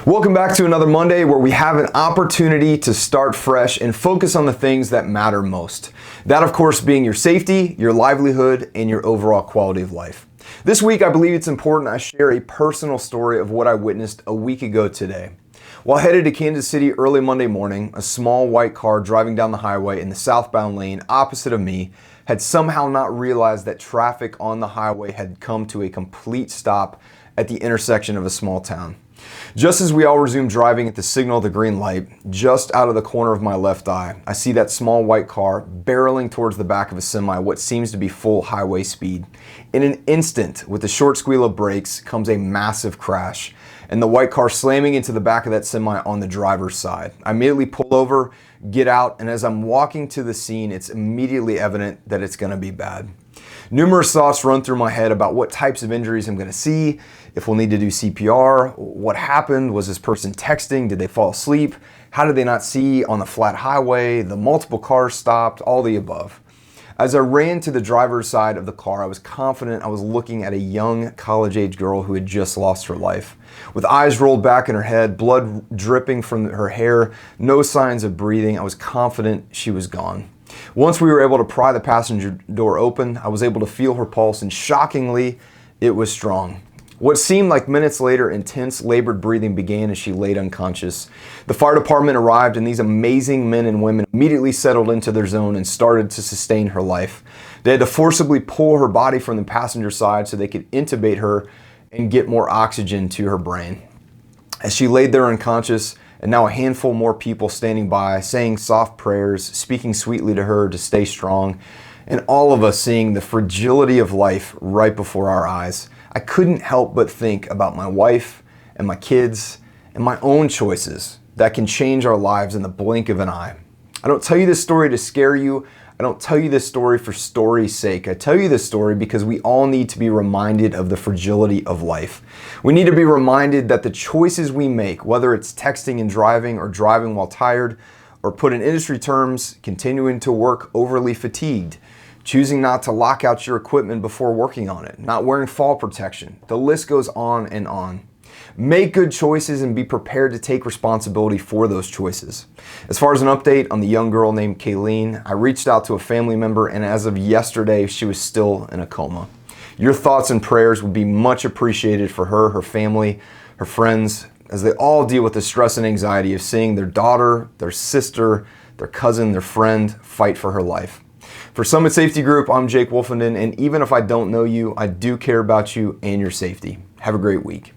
Welcome back to another Monday where we have an opportunity to start fresh and focus on the things that matter most. That, of course, being your safety, your livelihood, and your overall quality of life. This week, I believe it's important I share a personal story of what I witnessed a week ago today. While headed to Kansas City early Monday morning, a small white car driving down the highway in the southbound lane opposite of me had somehow not realized that traffic on the highway had come to a complete stop at the intersection of a small town. Just as we all resumed driving at the signal of the green light, just out of the corner of my left eye, I see that small white car barreling towards the back of a semi, what seems to be full highway speed. In an instant, with the short squeal of brakes, comes a massive crash, and the white car slamming into the back of that semi on the driver's side. I immediately pull over, get out, and as I'm walking to the scene, it's immediately evident that it's going to be bad. Numerous thoughts run through my head about what types of injuries I'm going to see, if we'll need to do CPR, what happened, was this person texting, did they fall asleep, how did they not see on the flat highway, the multiple cars stopped, all the above. As I ran to the driver's side of the car, I was confident I was looking at a young college-age girl who had just lost her life. With eyes rolled back in her head, blood dripping from her hair, no signs of breathing, I was confident she was gone. Once we were able to pry the passenger door open, I was able to feel her pulse, and shockingly, it was strong. What seemed like minutes later, intense labored breathing began as she laid unconscious. The fire department arrived, and these amazing men and women immediately settled into their zone and started to sustain her life. They had to forcibly pull her body from the passenger side so they could intubate her and get more oxygen to her brain. As she laid there unconscious, and now a handful more people standing by, saying soft prayers, speaking sweetly to her to stay strong, and all of us seeing the fragility of life right before our eyes, I couldn't help but think about my wife and my kids and my own choices that can change our lives in the blink of an eye. I don't tell you this story to scare you. I don't tell you this story for story's sake. I tell you this story because we all need to be reminded of the fragility of life. We need to be reminded that the choices we make, whether it's texting and driving or driving while tired, or put in industry terms, continuing to work overly fatigued, choosing not to lock out your equipment before working on it, not wearing fall protection. The list goes on and on. Make good choices and be prepared to take responsibility for those choices. As far as an update on the young girl named Kayleen, I reached out to a family member, and as of yesterday, she was still in a coma. Your thoughts and prayers would be much appreciated for her, her family, her friends, as they all deal with the stress and anxiety of seeing their daughter, their sister, their cousin, their friend fight for her life. For Summit Safety Group, I'm Jake Wolfenden, and even if I don't know you, I do care about you and your safety. Have a great week.